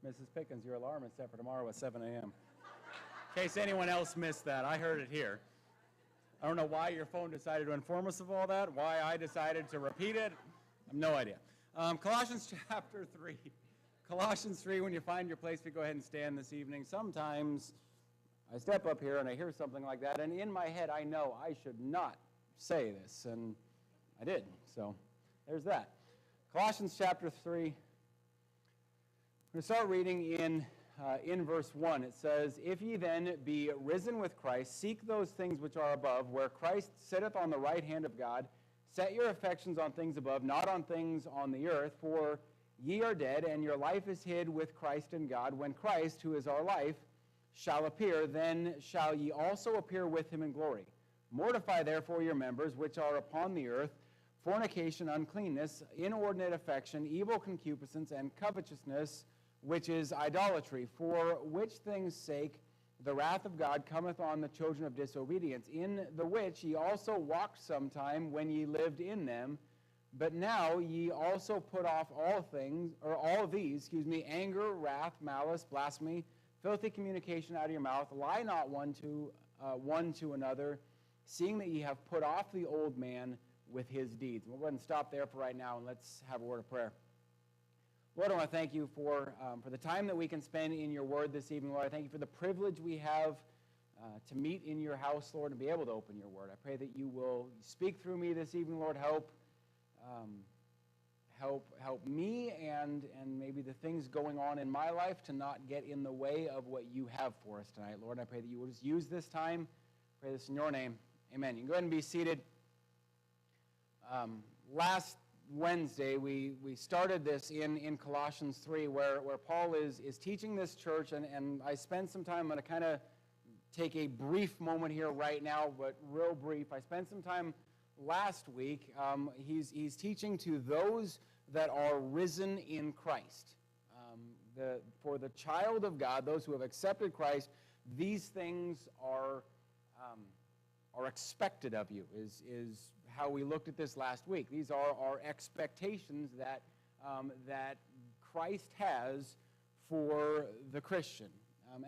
Mrs. Pickens, your alarm is set for tomorrow at 7 a.m. In case anyone else missed that, I heard it here. I don't know why your phone decided to inform us of all that, why I decided to repeat it. I have no idea. Colossians chapter 3. Colossians 3, when you find your place, we go ahead and stand this evening. Sometimes I step up here and I hear something like that, and in my head I know I should not say this, and I did. So there's that. Colossians chapter 3. We're going to start reading in verse 1. It says, "If ye then be risen with Christ, seek those things which are above, where Christ sitteth on the right hand of God. Set your affections on things above, not on things on the earth. For ye are dead, and your life is hid with Christ in God. When Christ, who is our life, shall appear, then shall ye also appear with him in glory. Mortify therefore your members which are upon the earth, fornication, uncleanness, inordinate affection, evil concupiscence, and covetousness, which is idolatry, for which things' sake the wrath of God cometh on the children of disobedience, in the which ye also walked sometime when ye lived in them. But now ye also put off all these, anger, wrath, malice, blasphemy, filthy communication out of your mouth. Lie not one to another, seeing that ye have put off the old man with his deeds." We'll go ahead and stop there for right now, and let's have a word of prayer. Lord, I want to thank you for the time that we can spend in your word this evening. Lord, I thank you for the privilege we have to meet in your house, Lord, and be able to open your word. I pray that you will speak through me this evening, Lord. Help me and maybe the things going on in my life to not get in the way of what you have for us tonight, Lord. And I pray that you will just use this time. I pray this in your name. Amen. You can go ahead and be seated. Last Wednesday, we started this in Colossians 3, where Paul is teaching this church, and I spent some time. I'm going to kind of take a brief moment here right now, but real brief. I spent some time last week. He's teaching to those that are risen in Christ. For the child of God, those who have accepted Christ, these things are expected of you, is how we looked at this last week. These are our expectations that Christ has for the Christian.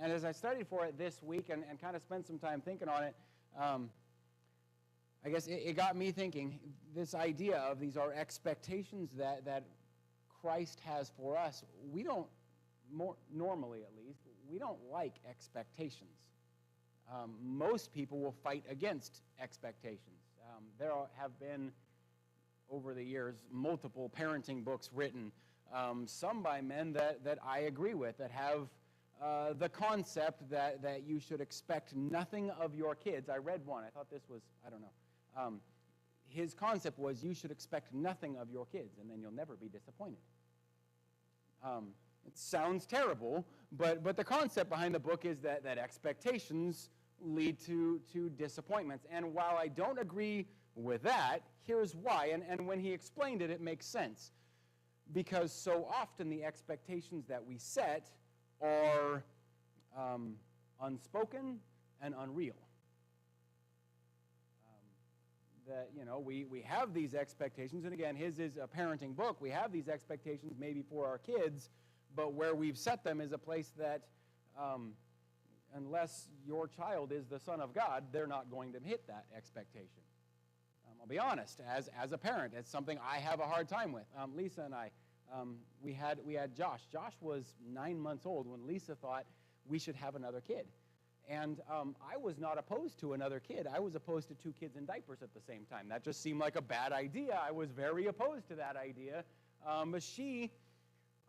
And as I studied for it this week and kind of spent some time thinking on it, I guess it got me thinking, this idea of these are expectations that Christ has for us. We don't, normally at least, we don't like expectations. Most people will fight against expectations. There have been, over the years, multiple parenting books written, some by men that I agree with, that have the concept that you should expect nothing of your kids. I read one. I thought this was, I don't know. His concept was you should expect nothing of your kids, and then you'll never be disappointed. It sounds terrible, but the concept behind the book is that expectations lead to disappointments. And while I don't agree with that, here's why. And when he explained it, it makes sense. Because so often the expectations that we set are unspoken and unreal. We have these expectations, and again, his is a parenting book. We have these expectations maybe for our kids, but where we've set them is a place that unless your child is the Son of God, they're not going to hit that expectation. I'll be honest, as a parent, it's something I have a hard time with. Lisa and I, we had Josh. Josh was 9 months old when Lisa thought we should have another kid. And I was not opposed to another kid. I was opposed to 2 kids in diapers at the same time. That just seemed like a bad idea. I was very opposed to that idea. But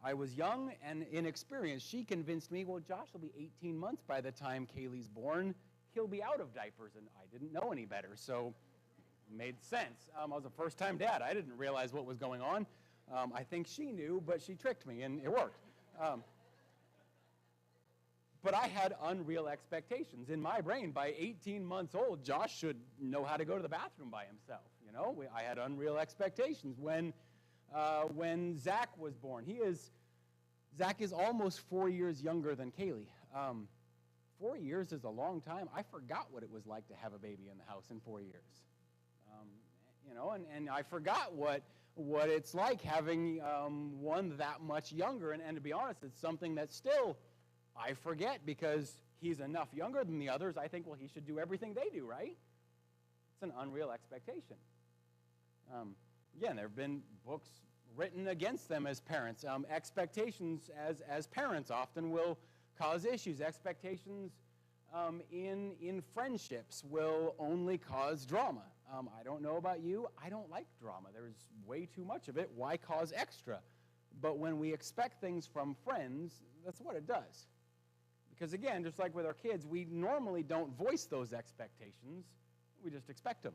I was young and inexperienced. She convinced me, well, Josh will be 18 months by the time Kaylee's born. He'll be out of diapers, and I didn't know any better, so it made sense. I was a first-time dad. I didn't realize what was going on. I think she knew, but she tricked me, and it worked. But I had unreal expectations. In my brain, by 18 months old, Josh should know how to go to the bathroom by himself. I had unreal expectations. When Zach was born, Zach is almost 4 years younger than Kaylee. 4 years is a long time. I forgot what it was like to have a baby in the house in 4 years. And I forgot what what it's like having one that much younger. And to be honest, it's something that still I forget because he's enough younger than the others. I think, well, he should do everything they do, right? It's an unreal expectation. Again, there have been books written against them as parents. Expectations as parents often will cause issues. Expectations in friendships will only cause drama. I don't know about you. I don't like drama. There's way too much of it. Why cause extra? But when we expect things from friends, that's what it does. Because again, just like with our kids, we normally don't voice those expectations. We just expect them.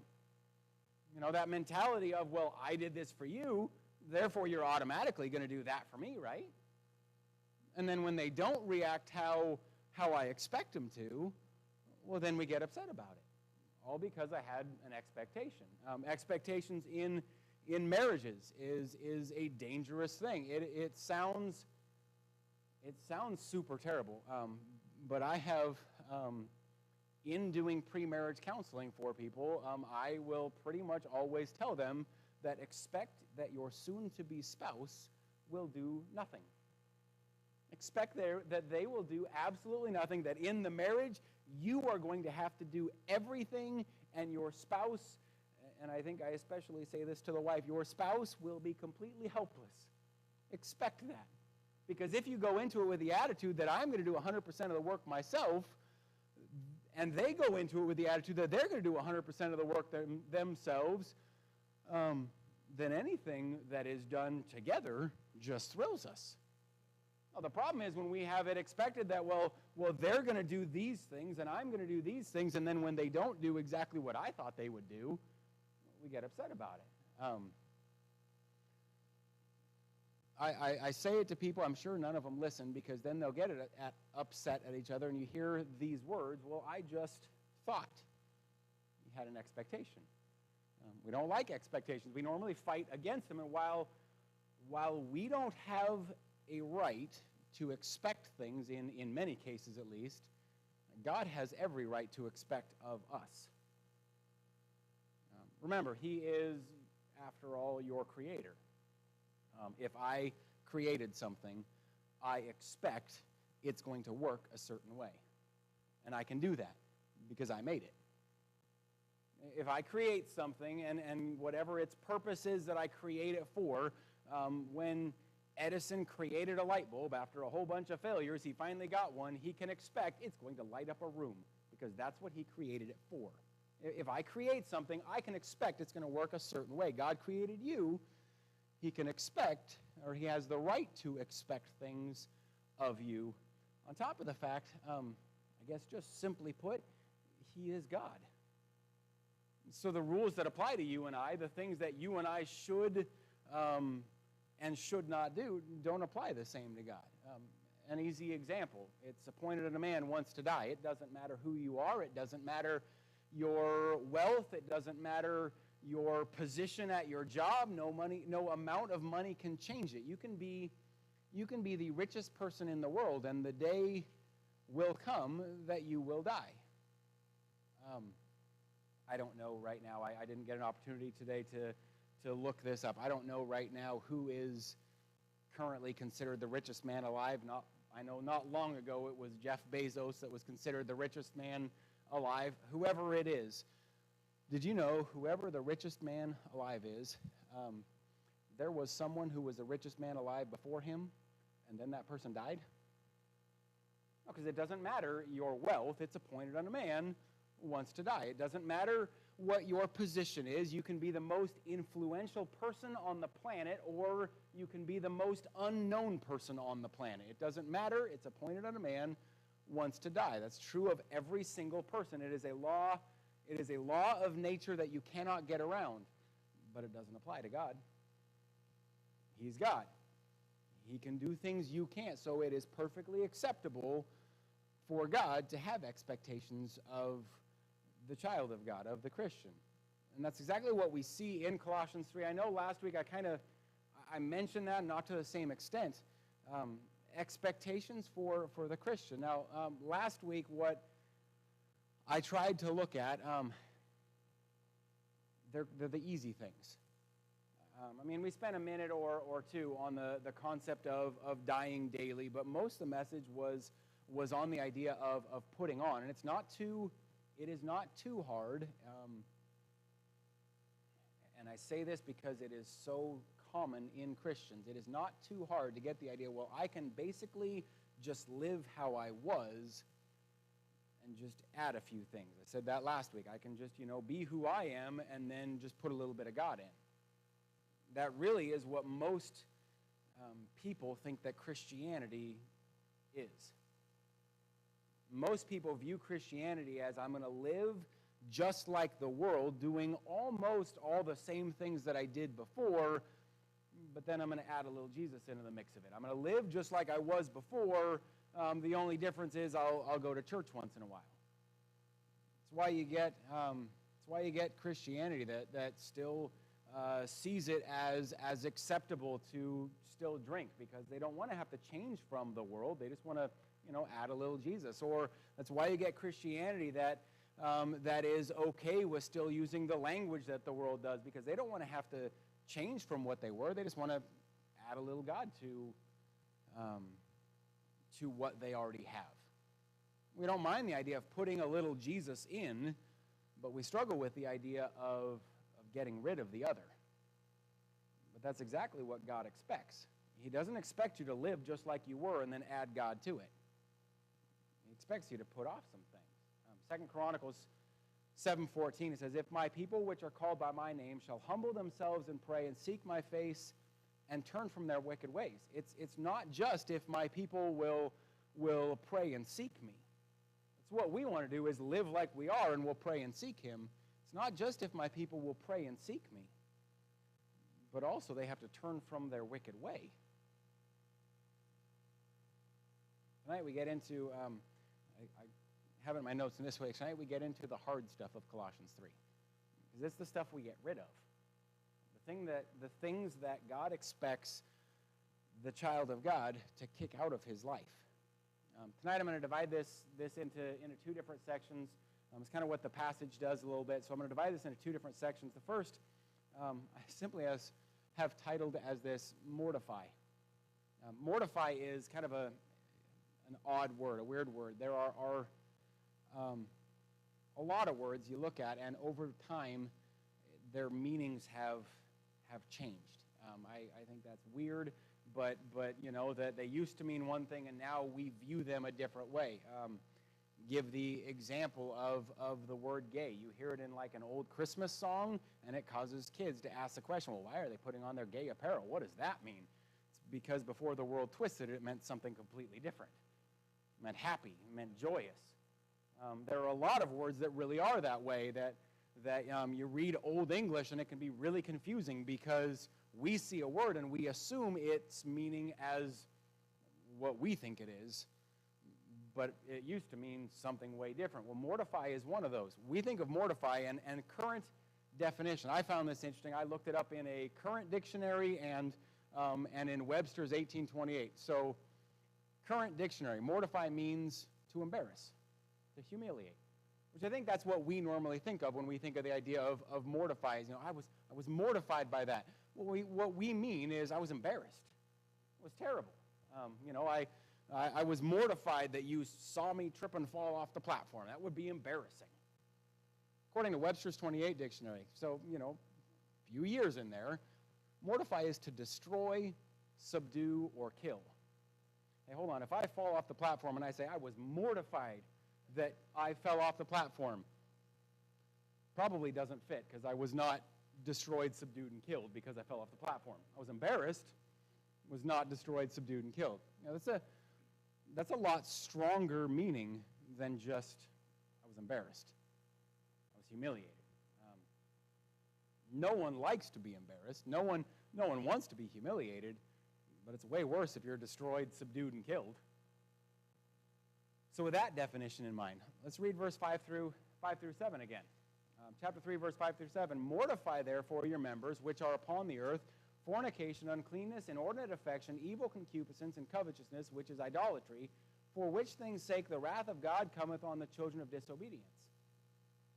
You know, that mentality of, well, I did this for you, therefore you're automatically going to do that for me, right? And then when they don't react how I expect them to, well, then we get upset about it. All because I had an expectation. Expectations in marriages is a dangerous thing. It sounds super terrible, but I have, in doing pre-marriage counseling for people, I will pretty much always tell them that expect that your soon-to-be spouse will do nothing. Expect that they will do absolutely nothing, that in the marriage, you are going to have to do everything, and your spouse, and I think I especially say this to the wife, your spouse will be completely helpless. Expect that. Because if you go into it with the attitude that I'm going to do 100% of the work myself, and they go into it with the attitude that they're going to do 100% of the work themselves, then anything that is done together just thrills us. Well, the problem is when we have it expected that, well, they're going to do these things and I'm going to do these things, and then when they don't do exactly what I thought they would do, we get upset about it. I say it to people, I'm sure none of them listen, because then they'll get upset at each other, and you hear these words, well, I just thought. You had an expectation. We don't like expectations. We normally fight against them, and while we don't have a right to expect things, in many cases at least, God has every right to expect of us. Remember, He is, after all, your creator. If I created something, I expect it's going to work a certain way. And I can do that because I made it. If I create something and whatever its purpose is that I create it for, when Edison created a light bulb after a whole bunch of failures, he finally got one, he can expect it's going to light up a room because that's what he created it for. If I create something, I can expect it's going to work a certain way. God created you. He can expect, or he has the right to expect things of you. On top of the fact, I guess just simply put, He is God. So the rules that apply to you and I, the things that you and I should and should not do, don't apply the same to God. An easy example, it's appointed that a man wants to die. It doesn't matter who you are. It doesn't matter your wealth. It doesn't matter your position at your job. No amount of money can change it. You can be the richest person in the world, and the day will come that you will die. I don't know right now. I didn't get an opportunity today to look this up. I don't know right now who is currently considered the richest man alive. I know not long ago it was Jeff Bezos that was considered the richest man alive. Whoever it is. Did you know whoever the richest man alive is, there was someone who was the richest man alive before him, and then that person died? No, because it doesn't matter your wealth. It's appointed on a man who wants to die. It doesn't matter what your position is. You can be the most influential person on the planet, or you can be the most unknown person on the planet. It doesn't matter. It's appointed on a man who wants to die. That's true of every single person. It is a law. It is a law of nature that you cannot get around, but it doesn't apply to God. He's God. He can do things you can't, so it is perfectly acceptable for God to have expectations of the child of God, of the Christian. And that's exactly what we see in Colossians 3. I know last week I mentioned that, not to the same extent. Expectations for the Christian. Now, last week, what I tried to look at, they're the easy things. We spent a minute or two on the concept of dying daily, but most of the message was on the idea of putting on, and it is not too hard. And I say this because it is so common in Christians. It is not too hard to get the idea, well, I can basically just live how I was and just add a few things. I said that last week. I can just, be who I am and then just put a little bit of God in. That really is what most people think that Christianity is. Most people view Christianity as I'm going to live just like the world, doing almost all the same things that I did before, but then I'm going to add a little Jesus into the mix of it. I'm going to live just like I was before. The only difference is I'll go to church once in a while. It's why you get Christianity that still sees it as acceptable to still drink, because they don't want to have to change from the world. They just want to add a little Jesus. Or that's why you get Christianity that is okay with still using the language that the world does, because they don't want to have to change from what they were. They just want to add a little God to what they already have. We don't mind the idea of putting a little Jesus in, but we struggle with the idea of getting rid of the other. But that's exactly what God expects. He doesn't expect you to live just like you were and then add God to it. He expects you to put off some things. 2 Chronicles 7:14, it says, "If my people which are called by my name shall humble themselves and pray and seek my face and turn from their wicked ways." It's not just if my people will pray and seek me. It's what we want to do, is live like we are and we'll pray and seek him. It's not just if my people will pray and seek me, but also they have to turn from their wicked way. Tonight we get into, I have it in my notes in this way, tonight we get into the hard stuff of Colossians 3. Because it's the stuff we get rid of. The things that God expects the child of God to kick out of his life. Tonight I'm going to divide this into two different sections. It's kind of what the passage does a little bit. So I'm going to divide this into two different sections. The first, I simply have titled as this, mortify. Mortify is kind of an odd word, a weird word. There are a lot of words you look at, and over time, their meanings have changed. I think that's weird, but that they used to mean one thing, and now we view them a different way. Give the example of the word gay. You hear it in like an old Christmas song, and it causes kids to ask the question, well, why are they putting on their gay apparel? What does that mean? It's because before the world twisted it, it meant something completely different. It meant happy. It meant joyous. There are a lot of words that really are that way, that you read Old English and it can be really confusing, because we see a word and we assume its meaning as what we think it is, but it used to mean something way different. Well, mortify is one of those. We think of mortify, and current definition, I found this interesting. I looked it up in a current dictionary and in Webster's 1828. So current dictionary, mortify means to embarrass, to humiliate, which I think that's what we normally think of when we think of the idea of mortify. I was mortified by that. What we mean is I was embarrassed. It was terrible. I was mortified that you saw me trip and fall off the platform. That would be embarrassing. According to Webster's 28 dictionary, so, a few years in there, mortify is to destroy, subdue, or kill. Hey, hold on. If I fall off the platform and I say I was mortified that I fell off the platform, probably doesn't fit, because I was not destroyed, subdued, and killed because I fell off the platform. I was embarrassed, was not destroyed, subdued, and killed. That's a lot stronger meaning than just I was embarrassed. I was humiliated. No one likes to be embarrassed. No one wants to be humiliated, but it's way worse if you're destroyed, subdued, and killed. So with that definition in mind, let's read verse 5 through 7 again. Chapter 3, verse 5 through 7. "Mortify therefore your members which are upon the earth, fornication, uncleanness, inordinate affection, evil concupiscence, and covetousness, which is idolatry, for which things' sake the wrath of God cometh on the children of disobedience."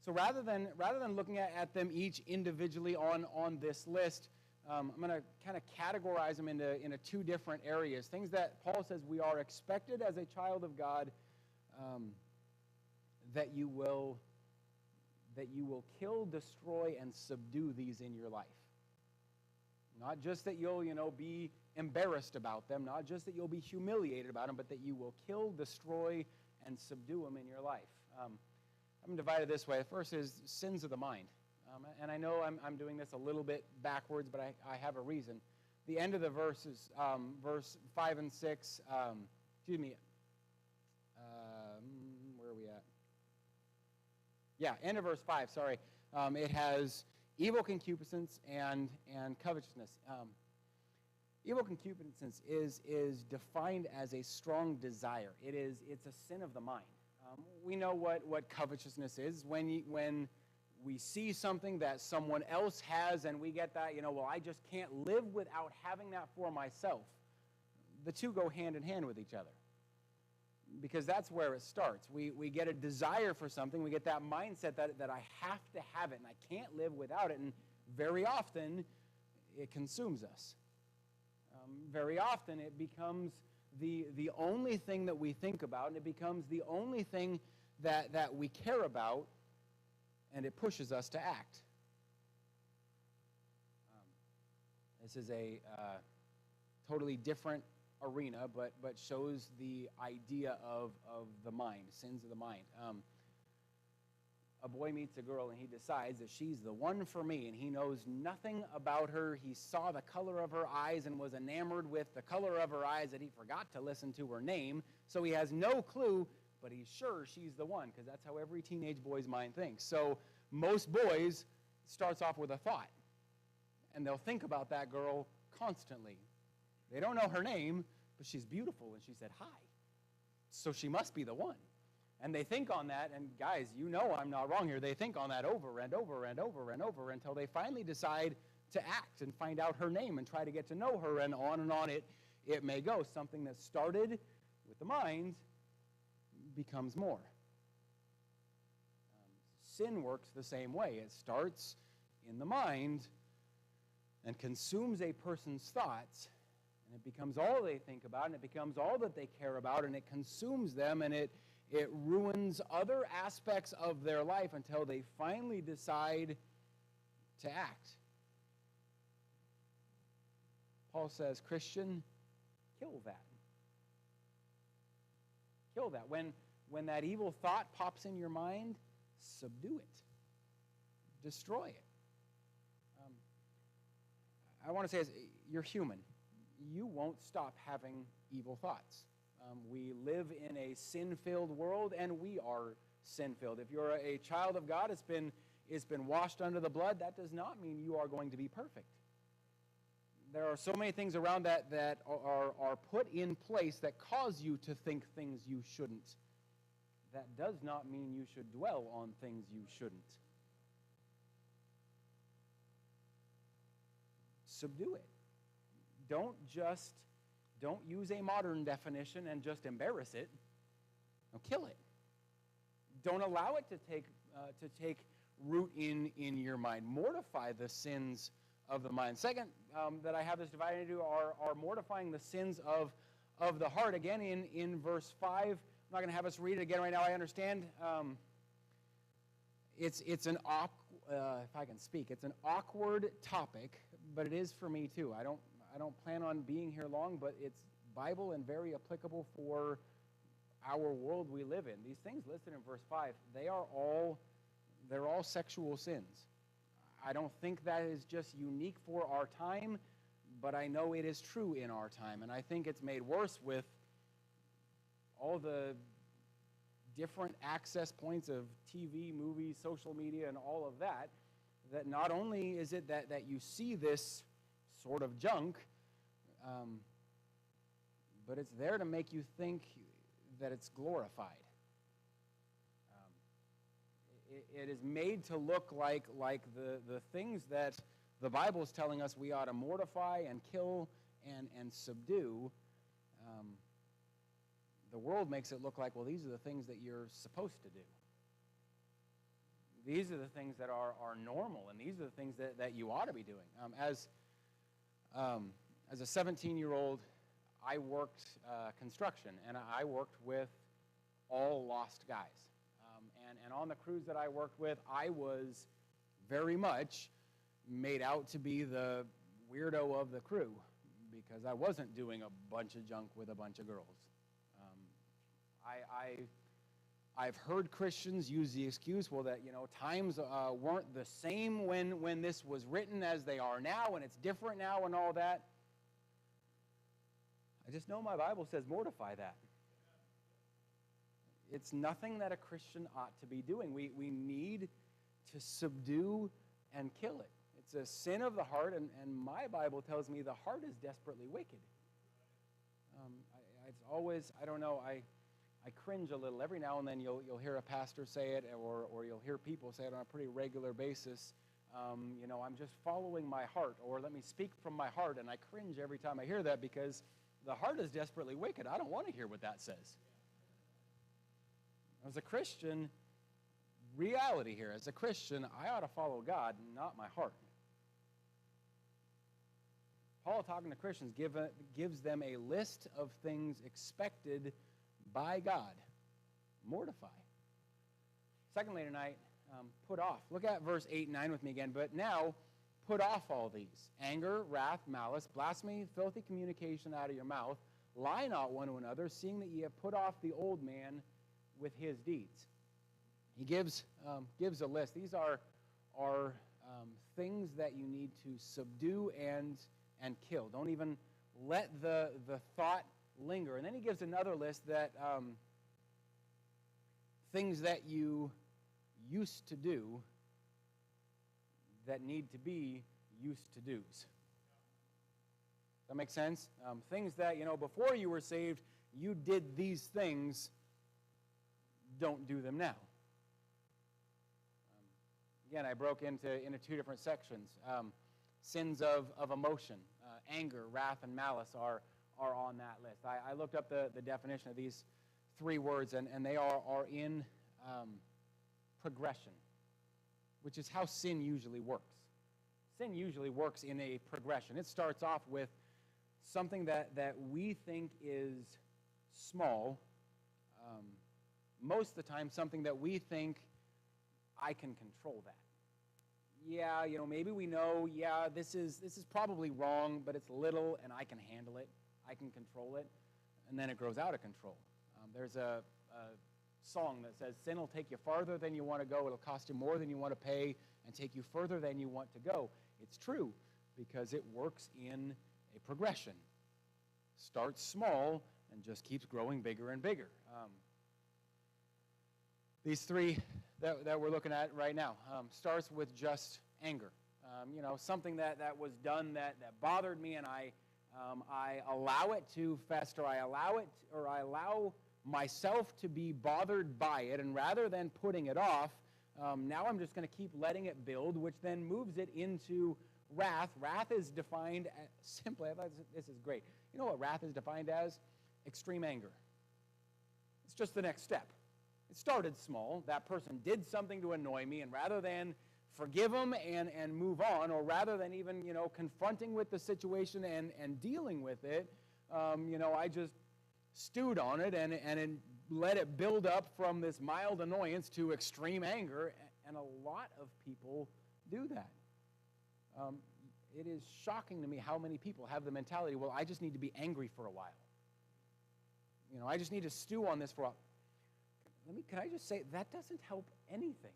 So rather than looking at them each individually on this list, I'm going to kind of categorize them into two different areas. Things that Paul says we are expected as a child of God, that you will kill, destroy, and subdue these in your life. Not just that you'll, be embarrassed about them, not just that you'll be humiliated about them, but that you will kill, destroy, and subdue them in your life. I'm divided this way. The first is sins of the mind. And I know I'm doing this a little bit backwards, but I have a reason. The end of the verse is verse 5 and 6. Where are we at? Yeah, end of verse 5, sorry. It has evil concupiscence and covetousness. Evil concupiscence is defined as a strong desire. It's a sin of the mind. We know what covetousness is. When we see something that someone else has and we get that, well, I just can't live without having that for myself. The two go hand in hand with each other, because that's where it starts. We get a desire for something. We get that mindset that I have to have it and I can't live without it. And very often it consumes us. Very often it becomes the only thing that we think about, and it becomes the only thing that we care about, and it pushes us to act. This is a totally different arena, but shows the idea of the mind, sins of the mind. A boy meets a girl and he decides that she's the one for me, and he knows nothing about her. He saw the color of her eyes and was enamored with the color of her eyes that he forgot to listen to her name, so he has no clue, but he's sure she's the one, because that's how every teenage boy's mind thinks. So most boys starts off with a thought, and they'll think about that girl constantly. They don't know her name, but she's beautiful, and she said hi, so she must be the one. And they think on that, and guys, I'm not wrong here, they think on that over and over and over and over until they finally decide to act and find out her name and try to get to know her, and on it may go. Something that started with the mind becomes more. Sin works the same way. It starts in the mind and consumes a person's thoughts, and it becomes all they think about, and it becomes all that they care about, and it consumes them, and it ruins other aspects of their life until they finally decide to act. Paul says, Christian, kill that. Kill that. When that evil thought pops in your mind, subdue it. Destroy it. I want to say, you're human. You won't stop having evil thoughts. We live in a sin-filled world, and we are sin-filled. If you're a child of God, it's been washed under the blood, that does not mean you are going to be perfect. There are so many things around that are put in place that cause you to think things you shouldn't. That does not mean you should dwell on things you shouldn't. Subdue it. Don't use a modern definition and just embarrass it. No, kill it. Don't allow it to take root in your mind. Mortify the sins of the mind. Second, that I have this divided into are mortifying the sins of the heart. Again, in verse 5, I'm not going to have us read it again right now. I understand it's an if I can speak, it's an awkward topic, but it is for me too. I don't plan on being here long, but it's Bible and very applicable for our world we live in. These things listed in verse 5, they're all sexual sins. I don't think that is just unique for our time, but I know it is true in our time. And I think it's made worse with all the different access points of TV, movies, social media, and all of that, that not only is it that you see this sort of junk, but it's there to make you think that it's glorified. It is made to look like the things that the Bible is telling us we ought to mortify and kill and subdue. The world makes it look like, well, these are the things that you're supposed to do. These are the things that are normal, and these are the things that you ought to be doing. As As a 17-year-old, I worked construction, and I worked with all lost guys. And on the crews that I worked with, I was very much made out to be the weirdo of the crew because I wasn't doing a bunch of junk with a bunch of girls. I've heard Christians use the excuse, well, that, times weren't the same when this was written as they are now, and it's different now and all that. I just know my Bible says mortify that. It's nothing that a Christian ought to be doing. We need to subdue and kill it. It's a sin of the heart, and my Bible tells me the heart is desperately wicked. It's always, I don't know, I cringe a little. Every now and then you'll hear a pastor say it, or you'll hear people say it on a pretty regular basis. I'm just following my heart, or let me speak from my heart, and I cringe every time I hear that because the heart is desperately wicked. I don't want to hear what that says. As a Christian, reality here, as a Christian, I ought to follow God, not my heart. Paul, talking to Christians, gives them a list of things expected by God. Mortify. Secondly tonight, put off. Look at verse 8 and 9 with me again. But now, put off all these: anger, wrath, malice, blasphemy, filthy communication out of your mouth. Lie not one to another, seeing that ye have put off the old man with his deeds. He gives a list. These are things that you need to subdue and kill. Don't even let the thought linger. And then he gives another list that things that you used to do that need to be used to do's. Does that make sense? Things that, before you were saved, you did these things. Don't do them now. Again, I broke into two different sections. Sins of emotion, anger, wrath, and malice are on that list. I looked up the definition of these three words, and they are in progression, which is how sin usually works. Sin usually works in a progression. It starts off with something that we think is small. Most of the time, something that we think, I can control that. Yeah, maybe we know, this is probably wrong, but it's little, and I can handle it. I can control it. And then it grows out of control. There's a song that says, sin will take you farther than you want to go. It'll cost you more than you want to pay and take you further than you want to go. It's true, because it works in a progression. Starts small and just keeps growing bigger and bigger. These three that we're looking at right now starts with just anger. Something that was done that bothered me, and I allow it to fester. I allow myself to be bothered by it, and rather than putting it off, now I'm just going to keep letting it build, which then moves it into wrath. Wrath is defined simply, I thought this is great. You know what wrath is defined as? Extreme anger. It's just the next step. It started small. That person did something to annoy me, and rather than forgive them and move on, or rather than even, confronting with the situation and dealing with it, I just stewed on it and let it build up from this mild annoyance to extreme anger, and a lot of people do that. It is shocking to me how many people have the mentality, well, I just need to be angry for a while. I just need to stew on this for a while. Can I just say, that doesn't help anything.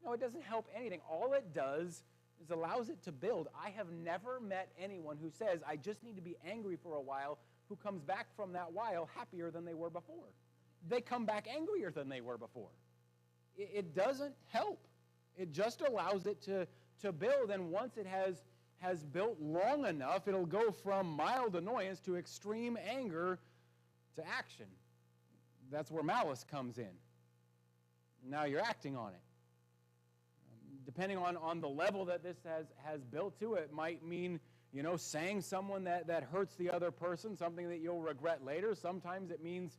No, it doesn't help anything. All it does is allows it to build. I have never met anyone who says, I just need to be angry for a while, who comes back from that while happier than they were before. They come back angrier than they were before. It doesn't help. It just allows it to build, and once it has built long enough, it'll go from mild annoyance to extreme anger to action. That's where malice comes in. Now you're acting on it. Depending on the level that this has built to, it might mean, saying someone that hurts the other person, something that you'll regret later. Sometimes it means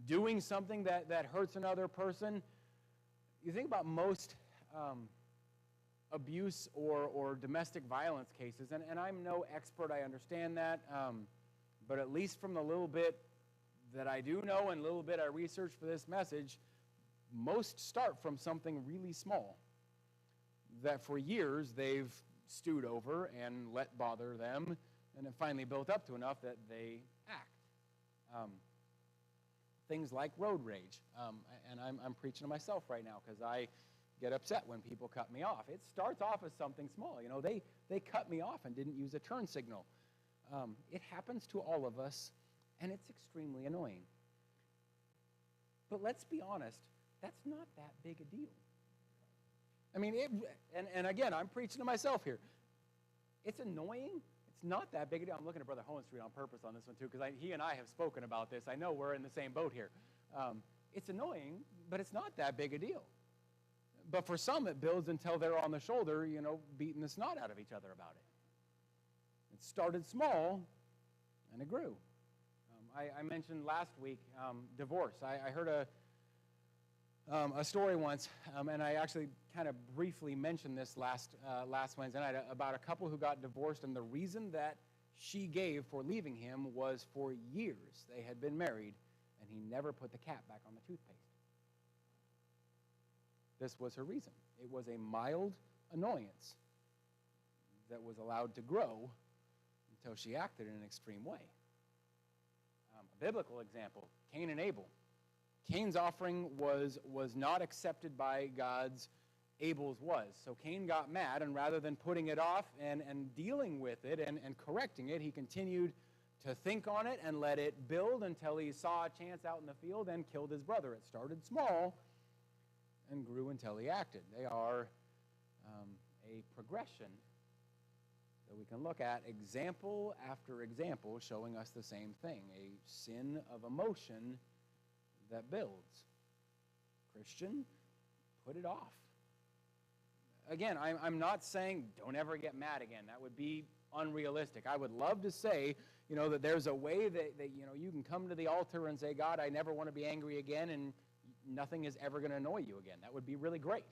doing something that hurts another person. You think about most abuse or domestic violence cases, and I'm no expert, I understand that, but at least from the little bit that I do know and little bit I researched for this message, most start from something really small that for years they've stewed over and let bother them, and it finally built up to enough that they act. Things like road rage, and I'm preaching to myself right now because I get upset when people cut me off. It starts off as something small. You know, they cut me off and didn't use a turn signal. It happens to all of us, and it's extremely annoying. But let's be honest, that's not that big a deal. I mean, and again, I'm preaching to myself here. It's annoying. It's not that big a deal. I'm looking at Brother Hohenstreet on purpose on this one, too, because he and I have spoken about this. I know we're in the same boat here. It's annoying, but it's not that big a deal. But for some, it builds until they're on the shoulder, you know, beating the snot out of each other about it. It started small, and it grew. I mentioned last week divorce. I heard a story once, and I actually kind of briefly mentioned this last Wednesday night about a couple who got divorced, and the reason that she gave for leaving him was for years they had been married, and he never put the cap back on the toothpaste. This was her reason. It was a mild annoyance that was allowed to grow until she acted in an extreme way. A biblical example, Cain and Abel. Cain's offering was not accepted by God's, Abel's was. So Cain got mad, and rather than putting it off and dealing with it and correcting it, he continued to think on it and let it build until he saw a chance out in the field and killed his brother. It started small and grew until he acted. They are a progression that we can look at, example after example, showing us the same thing, a sin of emotion that builds. Christian, put it off. Again, I'm not saying don't ever get mad again. That would be unrealistic. I would love to say, you know, that there's a way that you know, you can come to the altar and say, God, I never want to be angry again, and nothing is ever going to annoy you again. That would be really great.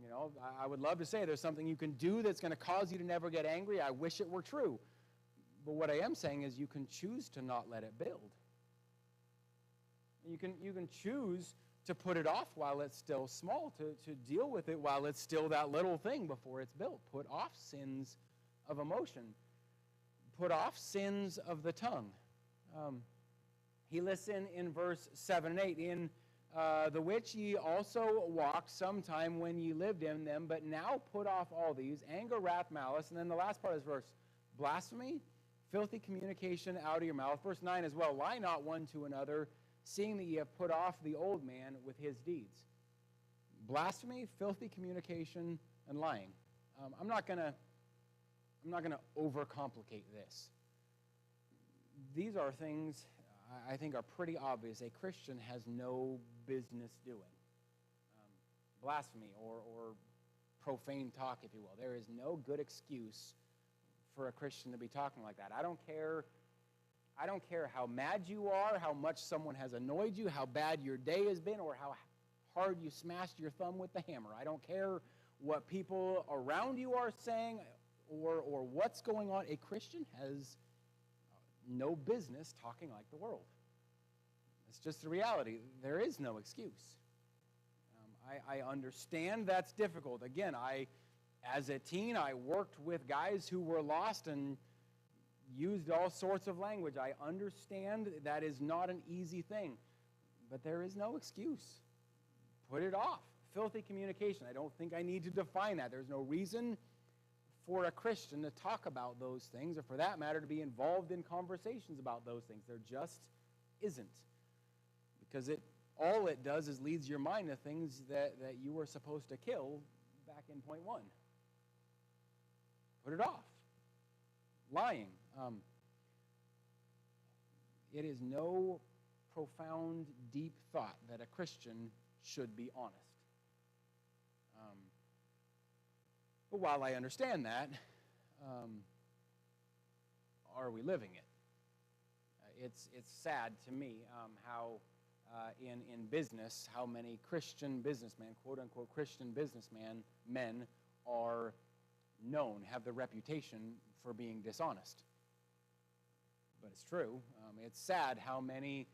You know, I would love to say there's something you can do that's going to cause you to never get angry. I wish it were true. But what I am saying is you can choose to not let it build. You can choose to put it off while it's still small, to deal with it while it's still that little thing before it's built. Put off sins of emotion. Put off sins of the tongue. He lists in verse 7 and 8, in the which ye also walked sometime when ye lived in them, but now put off all these, anger, wrath, malice. And then the last part of this verse, blasphemy, filthy communication out of your mouth. Verse 9 as well, lie not one to another, seeing that ye have put off the old man with his deeds. Blasphemy, filthy communication, and lying. I'm not gonna overcomplicate this. These are things I think are pretty obvious a Christian has no business doing. Blasphemy or profane talk, if you will. There is no good excuse for a Christian to be talking like that. I don't care how mad you are, how much someone has annoyed you, how bad your day has been, or how hard you smashed your thumb with the hammer. I don't care what people around you are saying or what's going on. A Christian has no business talking like the world. It's just the reality. There is no excuse. I understand that's difficult. Again, as a teen, I worked with guys who were lost and used all sorts of language. I understand that is not an easy thing, but there is no excuse. Put it off. Filthy communication. I don't think I need to define that. There's no reason for a Christian to talk about those things, or for that matter, to be involved in conversations about those things. There just isn't. Because all it does is leads your mind to things that you were supposed to kill back in point 1. Put it off. Lying. It is no profound, deep thought that a Christian should be honest. But while I understand that, are we living it? It's sad to me how in business, how many Christian businessmen, quote-unquote Christian businessmen, men, are known, have the reputation for being dishonest. But it's true. It's sad how many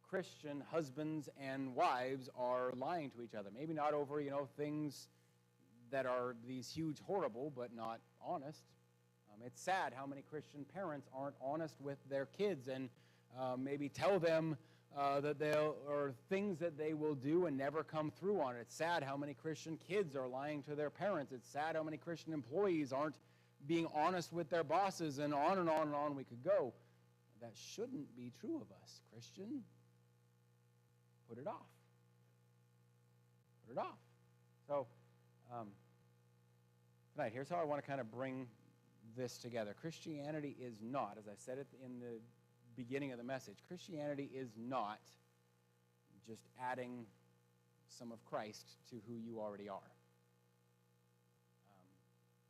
Christian husbands and wives are lying to each other. Maybe not over, things that are these huge, horrible, but not honest. It's sad how many Christian parents aren't honest with their kids and maybe tell them that or things that they will do and never come through on it. It's sad how many Christian kids are lying to their parents. It's sad how many Christian employees aren't being honest with their bosses, and on and on and on we could go. That shouldn't be true of us. Christian, put it off. Put it off. So, tonight, here's how I want to kind of bring this together. Christianity is not, as I said it in the beginning of the message, Christianity is not just adding some of Christ to who you already are.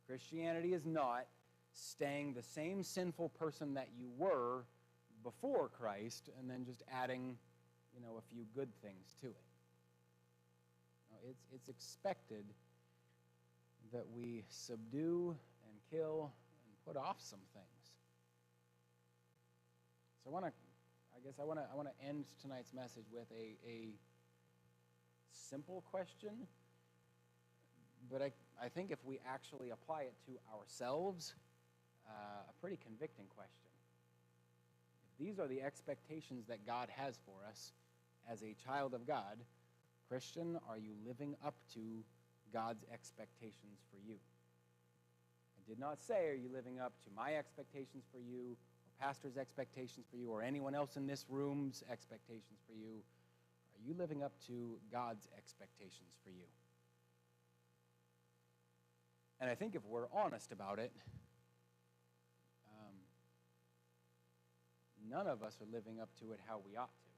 Christianity is not staying the same sinful person that you were before Christ and then just adding, a few good things to it. No, it's expected that we subdue and kill and put off some things. So I want to end tonight's message with a simple question, but I think if we actually apply it to ourselves, a pretty convicting question. If these are the expectations that God has for us as a child of God, Christian, are you living up to God's expectations for you? I did not say, are you living up to my expectations for you, or pastor's expectations for you, or anyone else in this room's expectations for you. Are you living up to God's expectations for you? And I think if we're honest about it, none of us are living up to it how we ought to.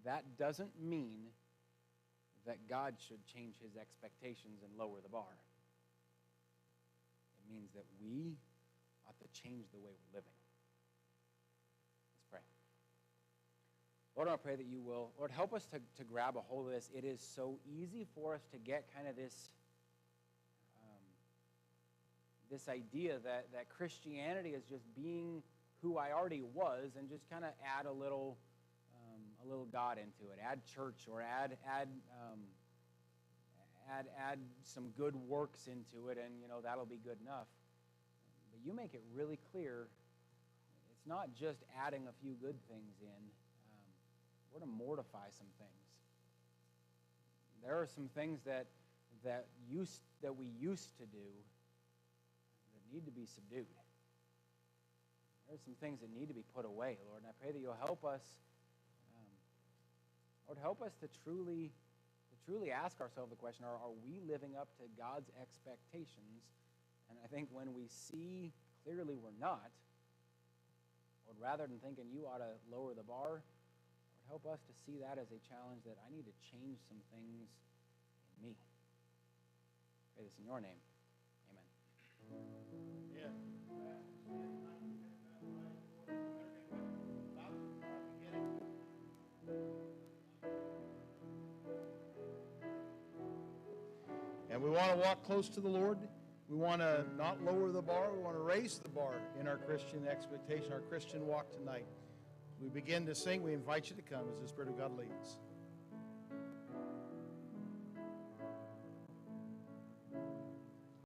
That doesn't mean that God should change his expectations and lower the bar. It means that we ought to change the way we're living. Let's pray. Lord, I pray that you will, Lord, help us to grab a hold of this. It is so easy for us to get kind of this idea that Christianity is just being who I already was and just kind of add a little God into it. Add church or add some good works into it, and that'll be good enough. But you make it really clear. It's not just adding a few good things in. We're to mortify some things. There are some things that we used to do that need to be subdued. There are some things that need to be put away, Lord, and I pray that you'll help us. Lord, help us to truly ask ourselves the question: Are we living up to God's expectations? And I think when we see clearly we're not, Lord, rather than thinking you ought to lower the bar, Lord, help us to see that as a challenge that I need to change some things in me. I pray this in your name. Amen. Yeah. And we want to walk close to the Lord. We want to not lower the bar. We want to raise the bar in our Christian expectation, our Christian walk tonight. As we begin to sing, we invite you to come as the Spirit of God leads.